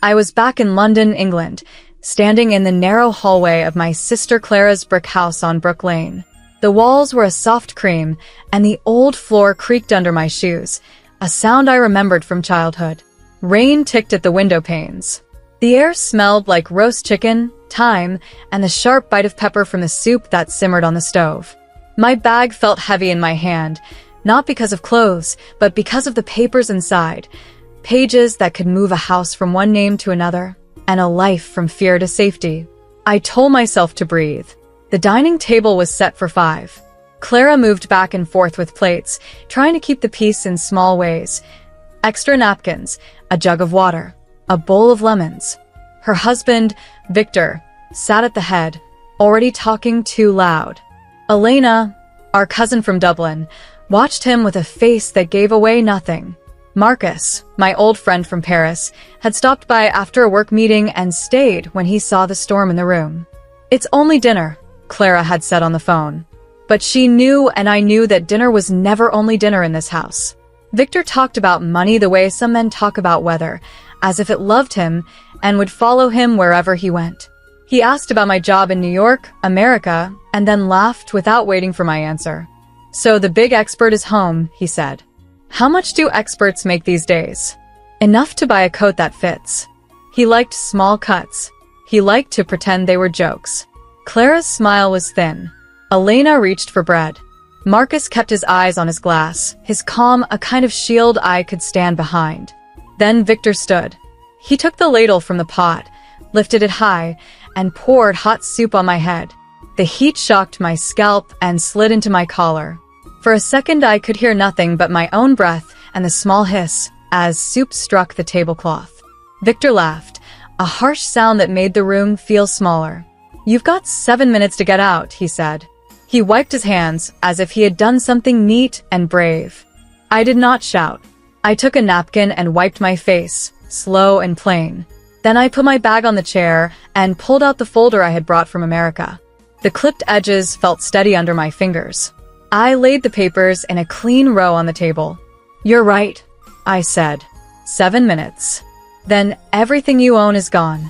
I was back in London, England, standing in the narrow hallway of my sister Clara's brick house on Brook Lane. The walls were a soft cream, and the old floor creaked under my shoes, a sound I remembered from childhood. Rain ticked at the window panes. The air smelled like roast chicken, thyme, and the sharp bite of pepper from the soup that simmered on the stove. My bag felt heavy in my hand, not because of clothes, but because of the papers inside. Pages that could move a house from one name to another, and a life from fear to safety. I told myself to breathe. The dining table was set for 5. Clara moved back and forth with plates, trying to keep the peace in small ways. Extra napkins, a jug of water, a bowl of lemons. Her husband, Victor, sat at the head, already talking too loud. Elena, our cousin from Dublin, watched him with a face that gave away nothing. Marcus, my old friend from Paris, had stopped by after a work meeting and stayed when he saw the storm in the room. "It's only dinner," Clara had said on the phone. But she knew and I knew that dinner was never only dinner in this house. Victor talked about money the way some men talk about weather, as if it loved him and would follow him wherever he went. He asked about my job in New York, America, and then laughed without waiting for my answer. "So the big expert is home," he said. "How much do experts make these days?" "Enough to buy a coat that fits." He liked small cuts. He liked to pretend they were jokes. Clara's smile was thin. Elena reached for bread. Marcus kept his eyes on his glass, his calm a kind of shield I could stand behind. Then Victor stood. He took the ladle from the pot, lifted it high, and poured hot soup on my head. The heat shocked my scalp and slid into my collar. For a second I could hear nothing but my own breath and the small hiss as soup struck the tablecloth. Victor laughed, a harsh sound that made the room feel smaller. "You've got 7 minutes to get out," he said. He wiped his hands as if he had done something neat and brave. I did not shout. I took a napkin and wiped my face, slow and plain. Then I put my bag on the chair and pulled out the folder I had brought from America. The clipped edges felt steady under my fingers. I laid the papers in a clean row on the table. "You're right," I said. 7 minutes. Then everything you own is gone.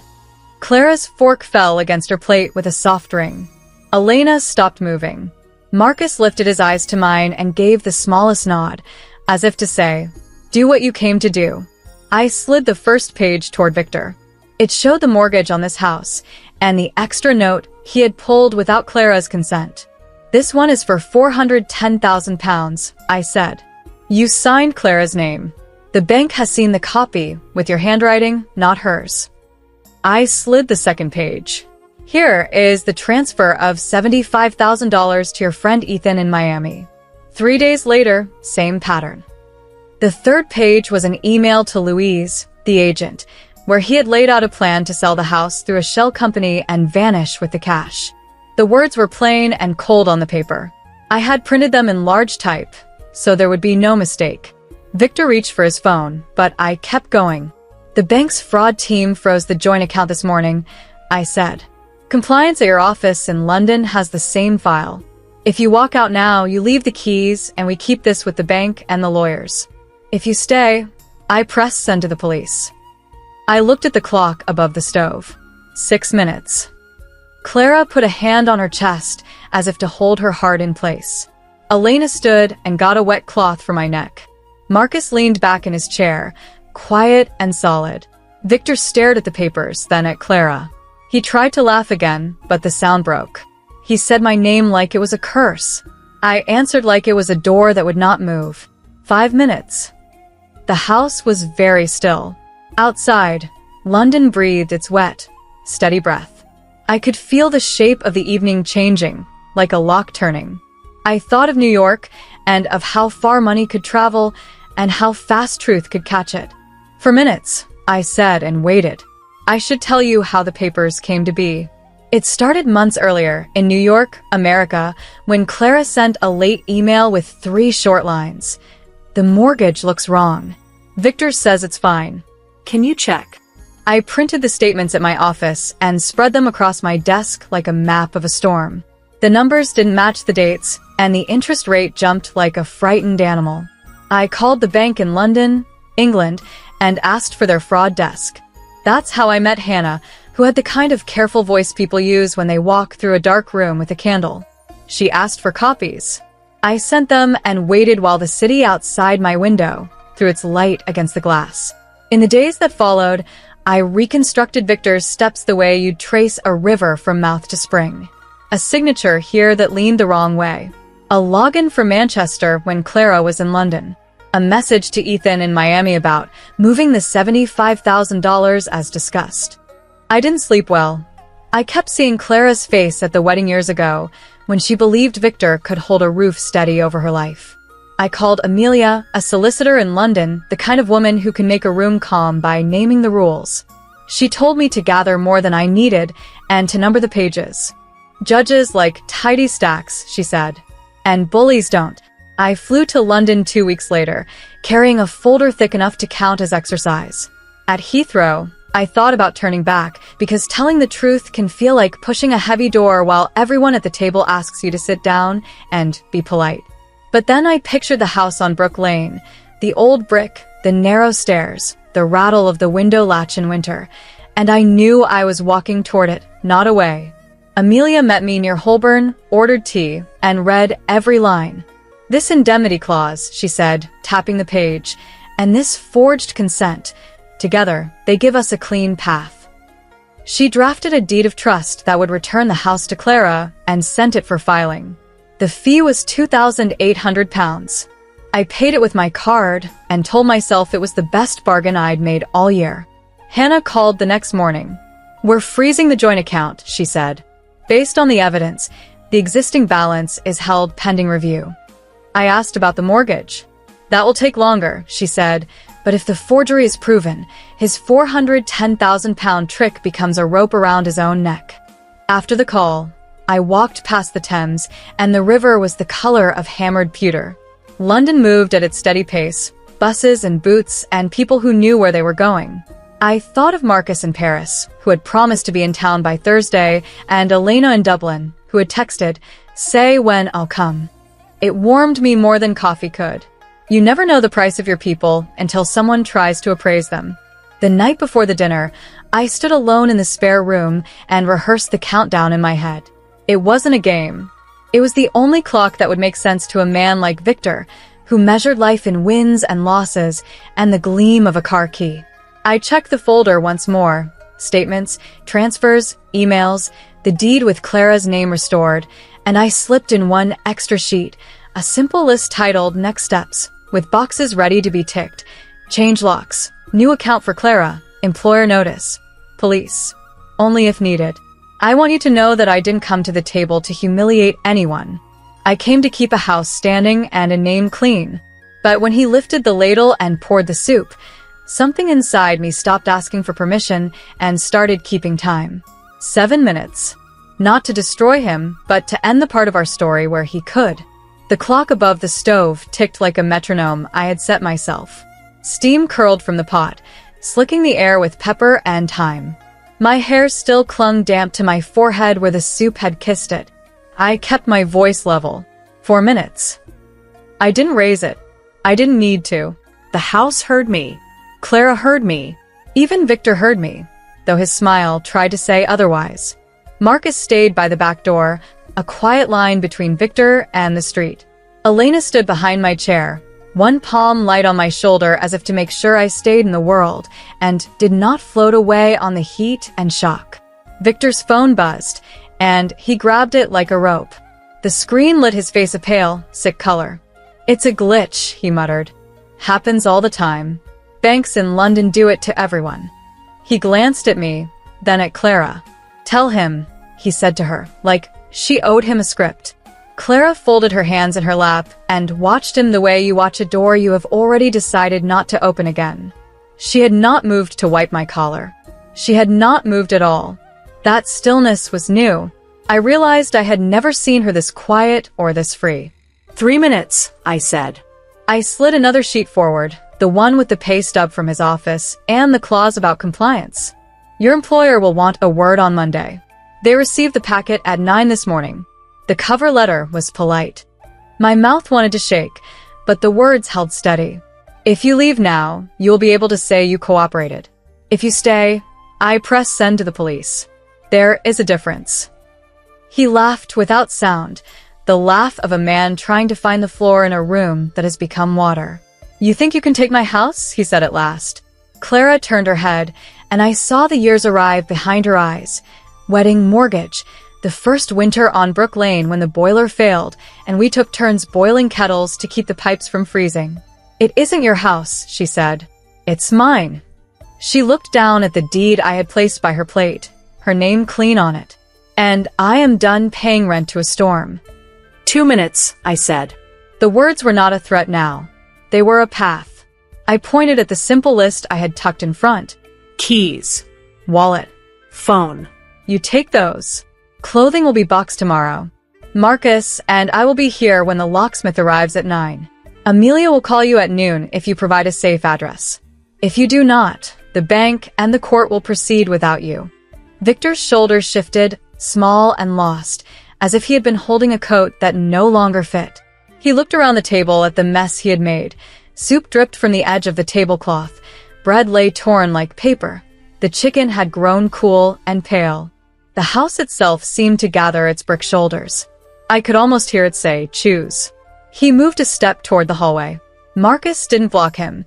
Clara's fork fell against her plate with a soft ring. Elena stopped moving. Marcus lifted his eyes to mine and gave the smallest nod, as if to say, "Do what you came to do." I slid the first page toward Victor. It showed the mortgage on this house, and the extra note he had pulled without Clara's consent. "This one is for £410,000, I said. "You signed Clara's name. The bank has seen the copy, with your handwriting, not hers." I slid the second page. "Here is the transfer of $75,000 to your friend Ethan in Miami." 3 days later, same pattern. The third page was an email to Louise, the agent, where he had laid out a plan to sell the house through a shell company and vanish with the cash. The words were plain and cold on the paper. I had printed them in large type, so there would be no mistake. Victor reached for his phone, but I kept going. "The bank's fraud team froze the joint account this morning," I said. "Compliance at your office in London has the same file. If you walk out now, you leave the keys, and we keep this with the bank and the lawyers. If you stay," I pressed send to the police. I looked at the clock above the stove. 6 minutes. Clara put a hand on her chest, as if to hold her heart in place. Elena stood and got a wet cloth for my neck. Marcus leaned back in his chair, quiet and solid. Victor stared at the papers, then at Clara. He tried to laugh again, but the sound broke. He said my name like it was a curse. I answered like it was a door that would not move. 5 minutes. The house was very still. Outside, London breathed its wet, steady breath. I could feel the shape of the evening changing, like a lock turning. I thought of New York, and of how far money could travel, and how fast truth could catch it. "For minutes," I said and waited. I should tell you how the papers came to be. It started months earlier, in New York, America, when Clara sent a late email with 3 short lines. "The mortgage looks wrong. Victor says it's fine. Can you check?" I printed the statements at my office and spread them across my desk like a map of a storm. The numbers didn't match the dates, and the interest rate jumped like a frightened animal. I called the bank in London, England, and asked for their fraud desk. That's how I met Hannah, who had the kind of careful voice people use when they walk through a dark room with a candle. She asked for copies. I sent them and waited while the city outside my window threw its light against the glass. In the days that followed, I reconstructed Victor's steps the way you'd trace a river from mouth to spring. A signature here that leaned the wrong way. A login from Manchester when Clara was in London. A message to Ethan in Miami about moving the $75,000 as discussed. I didn't sleep well. I kept seeing Clara's face at the wedding years ago when she believed Victor could hold a roof steady over her life. I called Amelia, a solicitor in London, the kind of woman who can make a room calm by naming the rules. She told me to gather more than I needed and to number the pages. Judges like tidy stacks, she said. And bullies don't. I flew to London 2 weeks later, carrying a folder thick enough to count as exercise. At Heathrow, I thought about turning back because telling the truth can feel like pushing a heavy door while everyone at the table asks you to sit down and be polite. But then I pictured the house on Brook Lane, the old brick, the narrow stairs, the rattle of the window latch in winter, and I knew I was walking toward it, not away. Amelia met me near Holborn, ordered tea, and read every line. This indemnity clause, she said, tapping the page, and this forged consent. Together, they give us a clean path. She drafted a deed of trust that would return the house to Clara and sent it for filing. The fee was £2,800. I paid it with my card and told myself it was the best bargain I'd made all year. Hannah called the next morning. "We're freezing the joint account," she said. "Based on the evidence, the existing balance is held pending review." I asked about the mortgage. "That will take longer," she said, "but if the forgery is proven, his £410,000 trick becomes a rope around his own neck." After the call, I walked past the Thames, and the river was the color of hammered pewter. London moved at its steady pace, buses and boots and people who knew where they were going. I thought of Marcus in Paris, who had promised to be in town by Thursday, and Elena in Dublin, who had texted, "Say when I'll come." It warmed me more than coffee could. You never know the price of your people until someone tries to appraise them. The night before the dinner, I stood alone in the spare room and rehearsed the countdown in my head. It wasn't a game. It was the only clock that would make sense to a man like Victor, who measured life in wins and losses and the gleam of a car key. I checked the folder once more. Statements, transfers, emails, the deed with Clara's name restored, and I slipped in one extra sheet, a simple list titled Next Steps, with boxes ready to be ticked. Change locks, new account for Clara, employer notice, police, only if needed. I want you to know that I didn't come to the table to humiliate anyone. I came to keep a house standing and a name clean. But when he lifted the ladle and poured the soup, something inside me stopped asking for permission and started keeping time. 7 minutes. Not to destroy him, but to end the part of our story where he could. The clock above the stove ticked like a metronome I had set myself. Steam curled from the pot, slicking the air with pepper and thyme. My hair still clung damp to my forehead where the soup had kissed it. I kept my voice level. 4 minutes. I didn't raise it. I didn't need to. The house heard me. Clara heard me. Even Victor heard me, though his smile tried to say otherwise. Marcus stayed by the back door, a quiet line between Victor and the street. Elena stood behind my chair, one palm light on my shoulder as if to make sure I stayed in the world and did not float away on the heat and shock. Victor's phone buzzed, and he grabbed it like a rope. The screen lit his face a pale, sick color. "It's a glitch," he muttered. "Happens all the time. Banks in London do it to everyone." He glanced at me, then at Clara. "Tell him," he said to her, like she owed him a script. Clara folded her hands in her lap and watched him the way you watch a door you have already decided not to open again. She had not moved to wipe my collar. She had not moved at all. That stillness was new. I realized I had never seen her this quiet or this free. 3 minutes, I said. I slid another sheet forward, the one with the pay stub from his office and the clause about compliance. "Your employer will want a word on Monday. They received the packet at 9 this morning. The cover letter was polite." My mouth wanted to shake, but the words held steady. "If you leave now, you will be able to say you cooperated. If you stay, I press send to the police. There is a difference. He laughed without sound, the laugh of a man trying to find the floor in a room that has become water. You think you can take my house? He said at last. Clara turned her head, and I saw the years arrive behind her eyes. Wedding, mortgage, the first winter on Brook Lane when the boiler failed, and we took turns boiling kettles to keep the pipes from freezing. It isn't your house, she said. It's mine. She looked down at the deed I had placed by her plate, her name clean on it. And I am done paying rent to a storm. 2 minutes, I said. The words were not a threat now. They were a path. I pointed at the simple list I had tucked in front. Keys. Wallet. Phone. You take those. Clothing will be boxed tomorrow. Marcus and I will be here when the locksmith arrives at 9. Amelia will call you at noon if you provide a safe address. If you do not, the bank and the court will proceed without you. Victor's shoulders shifted, small and lost, as if he had been holding a coat that no longer fit. He looked around the table at the mess he had made. Soup dripped from the edge of the tablecloth. Bread lay torn like paper. The chicken had grown cool and pale. The house itself seemed to gather its brick shoulders. I could almost hear it say, choose. He moved a step toward the hallway. Marcus didn't block him.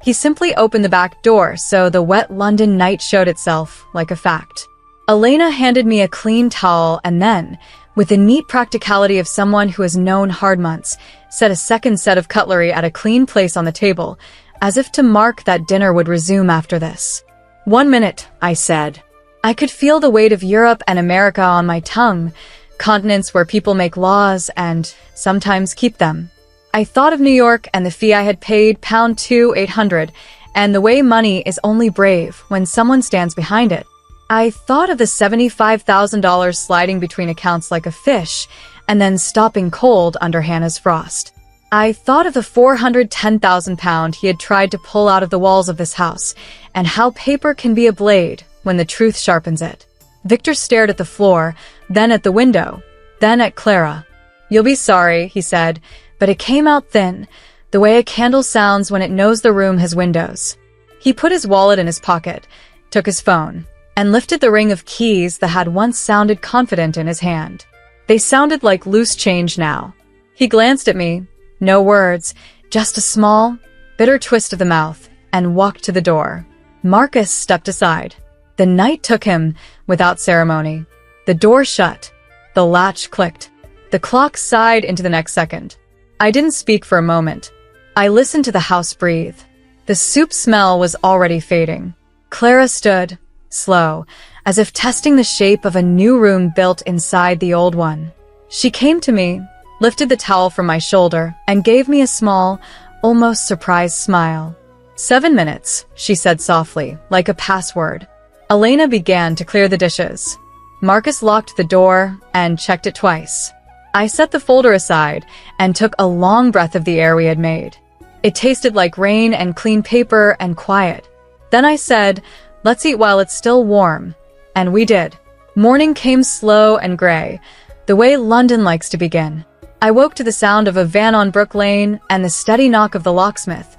He simply opened the back door so the wet London night showed itself like a fact. Elena handed me a clean towel and then, with the neat practicality of someone who has known hard months, set a second set of cutlery at a clean place on the table, as if to mark that dinner would resume after this. 1 minute, I said. I could feel the weight of Europe and America on my tongue, continents where people make laws and sometimes keep them. I thought of New York and the fee I had paid, £2,800, and the way money is only brave when someone stands behind it. I thought of the $75,000 sliding between accounts like a fish, and then stopping cold under Hannah's frost. I thought of the £410,000 he had tried to pull out of the walls of this house, and how paper can be a blade when the truth sharpens it. Victor stared at the floor, then at the window, then at Clara. You'll be sorry, he said, but it came out thin, the way a candle sounds when it knows the room has windows. He put his wallet in his pocket, took his phone, and lifted the ring of keys that had once sounded confident in his hand. They sounded like loose change now. He glanced at me, no words, just a small, bitter twist of the mouth, and walked to the door. Marcus stepped aside. The night took him without ceremony. The door shut. The latch clicked. The clock sighed into the next second. I didn't speak for a moment. I listened to the house breathe. The soup smell was already fading. Clara stood, slow, as if testing the shape of a new room built inside the old one. She came to me, lifted the towel from my shoulder, and gave me a small, almost surprised smile. 7 minutes, she said softly, like a password. Elena began to clear the dishes. Marcus locked the door and checked it twice. I set the folder aside and took a long breath of the air we had made. It tasted like rain and clean paper and quiet. Then I said, let's eat while it's still warm. And we did. Morning came slow and gray, the way London likes to begin. I woke to the sound of a van on Brook Lane and the steady knock of the locksmith,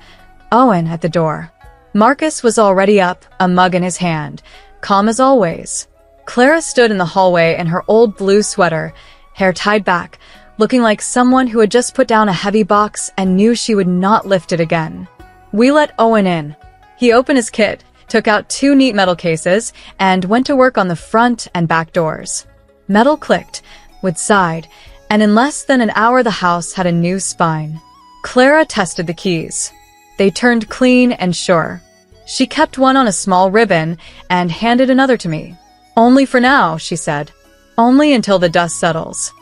Owen, at the door. Marcus was already up, a mug in his hand, calm as always. Clara stood in the hallway in her old blue sweater, hair tied back, looking like someone who had just put down a heavy box and knew she would not lift it again. We let Owen in. He opened his kit, took out 2 neat metal cases, and went to work on the front and back doors. Metal clicked, wood sighed, and in less than an hour the house had a new spine. Clara tested the keys. They turned clean and sure. She kept one on a small ribbon and handed another to me. Only for now, she said. Only until the dust settles.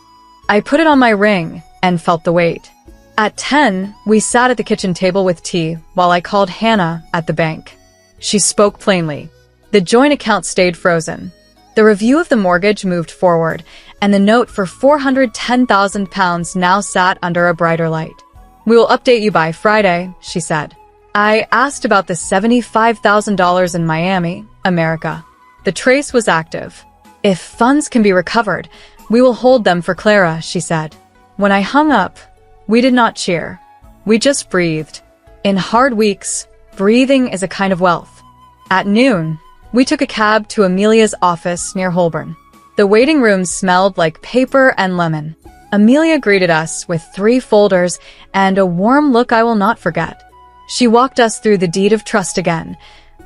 I put it on my ring and felt the weight. At 10, we sat at the kitchen table with tea while I called Hannah at the bank. She spoke plainly. The joint account stayed frozen. The review of the mortgage moved forward, and the note for £410,000 now sat under a brighter light. We will update you by Friday, she said. I asked about the $75,000 in Miami, America. The trace was active. If funds can be recovered, we will hold them for Clara, she said. When I hung up, we did not cheer. We just breathed. In hard weeks, breathing is a kind of wealth. At noon, We took a cab to Amelia's office near Holborn. The waiting room smelled like paper and lemon. Amelia greeted us with 3 folders and a warm look I will not forget. She walked us through the deed of trust again,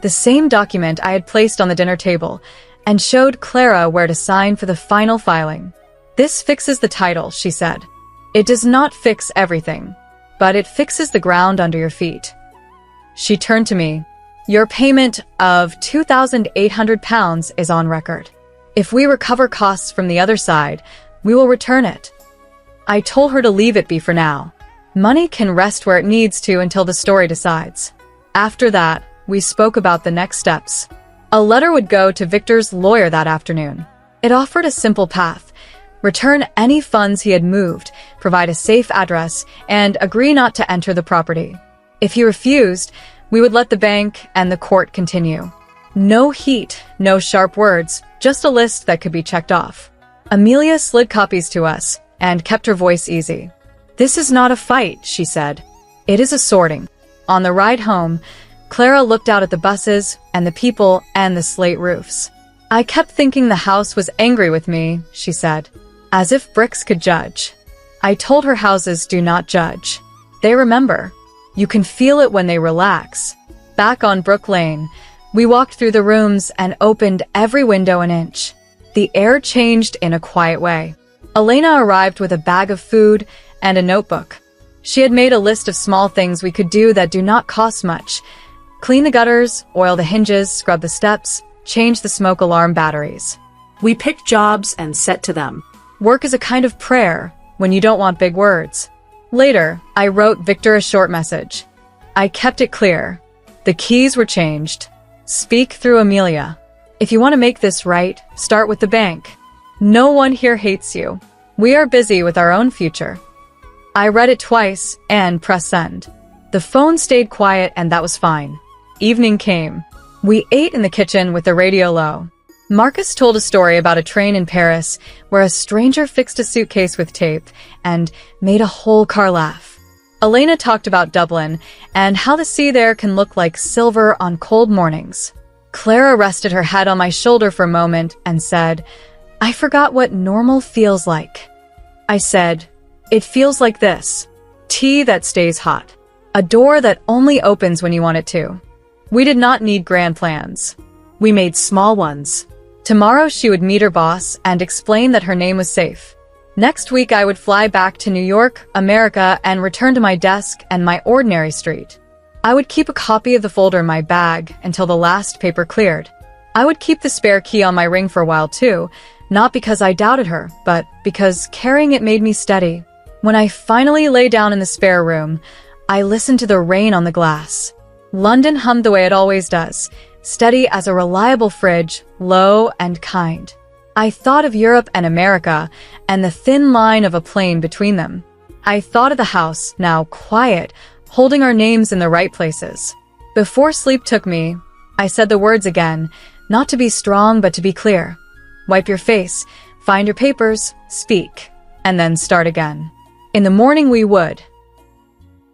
the same document I had placed on the dinner table, and showed Clara where to sign for the final filing. "This fixes the title," she said. "It does not fix everything, but it fixes the ground under your feet." She turned to me. "Your payment of £2,800 is on record. If we recover costs from the other side, we will return it." I told her to leave it be for now. Money can rest where it needs to until the story decides. After that, we spoke about the next steps. A letter would go to Victor's lawyer that afternoon. It offered a simple path: return any funds he had moved, provide a safe address, and agree not to enter the property. If he refused, we would let the bank and the court continue. No heat, no sharp words, just a list that could be checked off. Amelia slid copies to us and kept her voice easy. "This is not a fight," she said. "It is a sorting." On the ride home, Clara looked out at the buses and the people and the slate roofs. "I kept thinking the house was angry with me," she said, "as if bricks could judge." I told her houses do not judge. They remember. You can feel it when they relax. Back on Brook Lane, we walked through the rooms and opened every window an inch. The air changed in a quiet way. Elena arrived with a bag of food and a notebook. She had made a list of small things we could do that do not cost much. Clean the gutters, oil the hinges, scrub the steps, change the smoke alarm batteries. We picked jobs and set to them. Work is a kind of prayer when you don't want big words. Later, I wrote Victor a short message. I kept it clear. The keys were changed. Speak through Amelia. If you want to make this right, start with the bank. No one here hates you. We are busy with our own future. I read it twice and pressed send. The phone stayed quiet and that was fine. Evening came. We ate in the kitchen with the radio low. Marcus told a story about a train in Paris where a stranger fixed a suitcase with tape and made a whole car laugh. Elena talked about Dublin and how the sea there can look like silver on cold mornings. Clara rested her head on my shoulder for a moment and said, "I forgot what normal feels like." I said, "It feels like this. Tea that stays hot. A door that only opens when you want it to." We did not need grand plans. We made small ones. Tomorrow she would meet her boss and explain that her name was safe. Next week I would fly back to New York, America, and return to my desk and my ordinary street. I would keep a copy of the folder in my bag until the last paper cleared. I would keep the spare key on my ring for a while too, not because I doubted her, but because carrying it made me steady. When I finally lay down in the spare room, I listened to the rain on the glass. London hummed the way it always does, steady as a reliable fridge, low and kind. I thought of Europe and America and the thin line of a plane between them. I thought of the house, now quiet, holding our names in the right places. Before sleep took me, I said the words again, not to be strong but to be clear. Wipe your face, find your papers, speak, and then start again. In the morning we would.